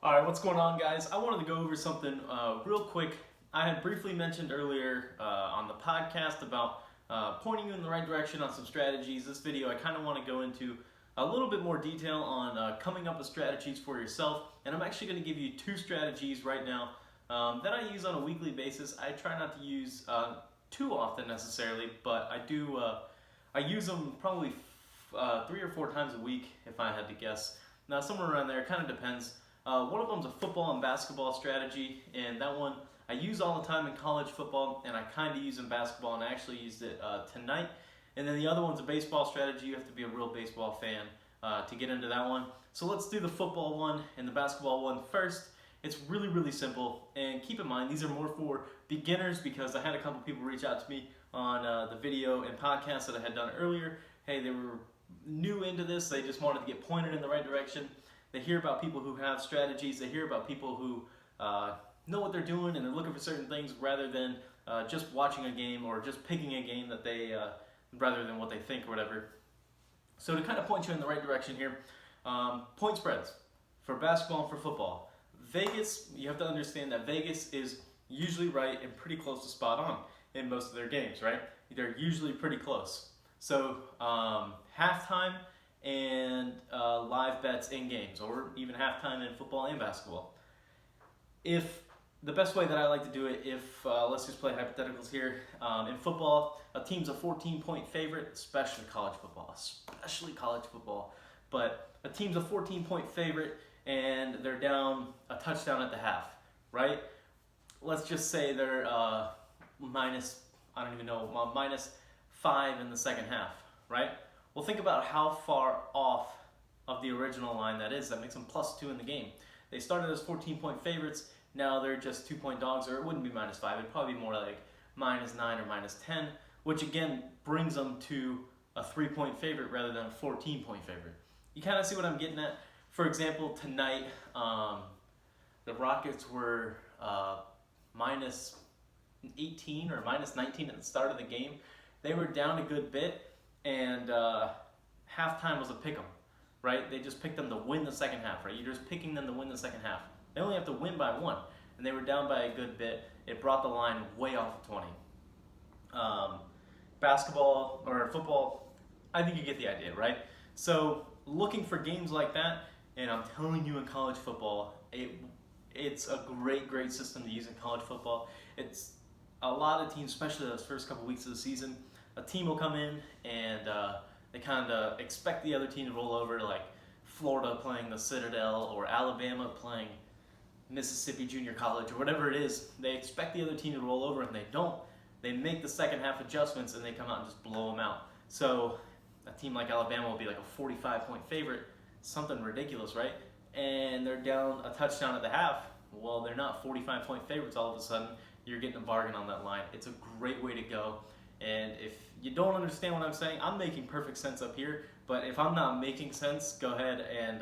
All right, what's going on, guys? I wanted to go over something real quick. I had briefly mentioned earlier on the podcast about pointing you in the right direction on some strategies. This video, I kind of want to go into a little bit more detail on coming up with strategies for yourself. And I'm actually going to give you two strategies right now that I use on a weekly basis. I try not to use too often necessarily, but I use them probably 3 or 4 times a week if I had to guess. Now, somewhere around there, it kind of depends. One of them is a football and basketball strategy, and that one I use all the time in college football, and I kind of use in basketball, and I actually used it tonight. And then the other one's a baseball strategy. You have to be a real baseball fan to get into that one. So let's do the football one and the basketball one first. It's really, really simple, and keep in mind these are more for beginners because I had a couple people reach out to me on the video and podcast that I had done earlier. Hey, they were new into this. They just wanted to get pointed in the right direction. They hear about people who have strategies. They hear about people who know what they're doing and they're looking for certain things rather than just watching a game or just picking a game that they, rather than what they think or whatever. So to kind of point you in the right direction here, point spreads for basketball and for football. Vegas, you have to understand that Vegas is usually right and pretty close to spot on in most of their games, right? They're usually pretty close. So halftime and live bets in games, or even halftime in football and basketball. If the best way that I like to do it, if let's just play hypotheticals here. In football, a team's a 14-point favorite, especially college football. But a team's a 14-point favorite, and they're down a touchdown at the half, right? Let's just say they're minus 5 in the second half, right? Well, think about how far off of the original line that is. That makes them +2 in the game. They started as 14-point favorites. Now they're just 2-point dogs, or it wouldn't be -5. It'd probably be more like -9 or -10, which again brings them to a 3-point favorite rather than a 14-point favorite. You kind of see what I'm getting at? For example, tonight, the Rockets were -18 or -19 at the start of the game. They were down a good bit. And halftime was a pick 'em, right? They just picked them to win the second half, right? You're just picking them to win the second half. They only have to win by 1, and they were down by a good bit. It brought the line way off of 20. Basketball or football, I think you get the idea, right? So looking for games like that, and I'm telling you in college football, it's a great system to use in college football. It's a lot of teams, especially those first couple weeks of the season, a team will come in and they kind of expect the other team to roll over, like Florida playing the Citadel or Alabama playing Mississippi Junior College or whatever it is. They expect the other team to roll over, and they don't. They make the second half adjustments and they come out and just blow them out. So a team like Alabama will be like a 45-point favorite, something ridiculous, right? And they're down a touchdown at the half. Well, they're not 45-point favorites all of a sudden. You're getting a bargain on that line. It's a great way to go. And if you don't understand what I'm saying, I'm making perfect sense up here. But if I'm not making sense, go ahead and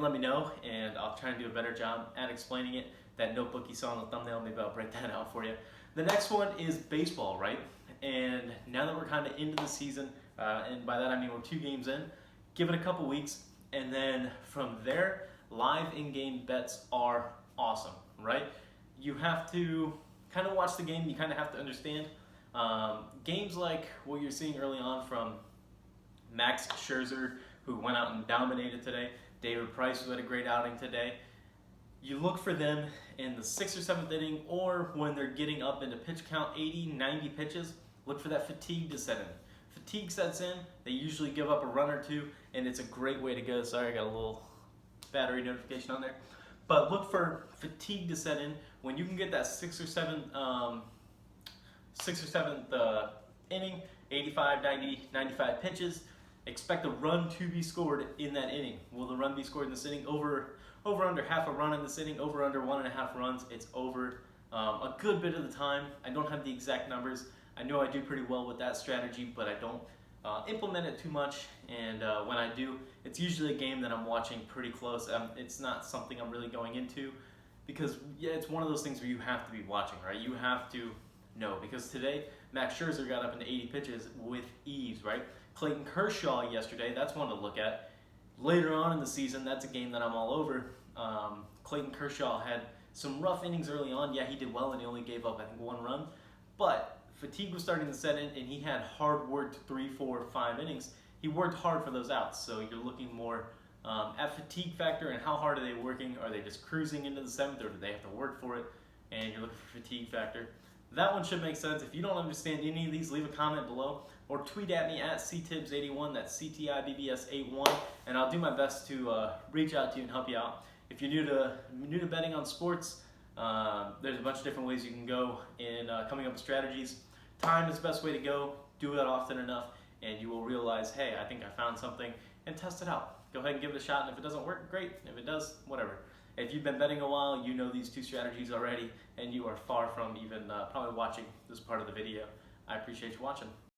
let me know, and I'll try and do a better job at explaining it. That notebook you saw in the thumbnail, maybe I'll break that out for you. The next one is baseball, right? And now that we're kind of into the season, and by that I mean we're 2 games in, give it a couple weeks, and then from there, live in-game bets are awesome, right? You have to kind of watch the game. You kind of have to understand. Games like what you're seeing early on from Max Scherzer, who went out and dominated today, David Price, who had a great outing today. You look for them in the 6th or 7th inning, or when they're getting up into pitch count, 80, 90 pitches, look for that fatigue to set in. Fatigue sets in, they usually give up a run or 2, and it's a great way to go. Sorry, I got a little battery notification on there. But look for fatigue to set in. When you can get that 6th or 7th inning, 85, 90, 95 pitches, expect a run to be scored in that inning. Will the run be scored in this inning? Over under half a run in this inning, over under 1.5 runs, it's over a good bit of the time. I don't have the exact numbers. I know I do pretty well with that strategy, but I don't implement it too much, and when I do, it's usually a game that I'm watching pretty close. It's not something I'm really going into, because yeah, it's one of those things where you have to be watching, right? You have to know, because today Max Scherzer got up into 80 pitches with ease, right? Clayton Kershaw yesterday, that's one to look at. Later on in the season, that's a game that I'm all over. Clayton Kershaw had some rough innings early on. Yeah, he did well and he only gave up, I think, 1 run. But fatigue was starting to set in and he had hard worked 3, 4, 5 innings. He worked hard for those outs. So you're looking more at fatigue factor and how hard are they working? Are they just cruising into the 7th or do they have to work for it? And you're looking for fatigue factor. That one should make sense. If you don't understand any of these, leave a comment below or tweet at me at ctibbs81, that's CTIBBS81, and I'll do my best to reach out to you and help you out. If you're new to betting on sports, there's a bunch of different ways you can go in coming up with strategies. Time is the best way to go. Do it often enough, and you will realize, hey, I think I found something, and test it out. Go ahead and give it a shot, and if it doesn't work, great. If it does, whatever. If you've been betting a while, you know these 2 strategies already, and you are far from even probably watching this part of the video. I appreciate you watching.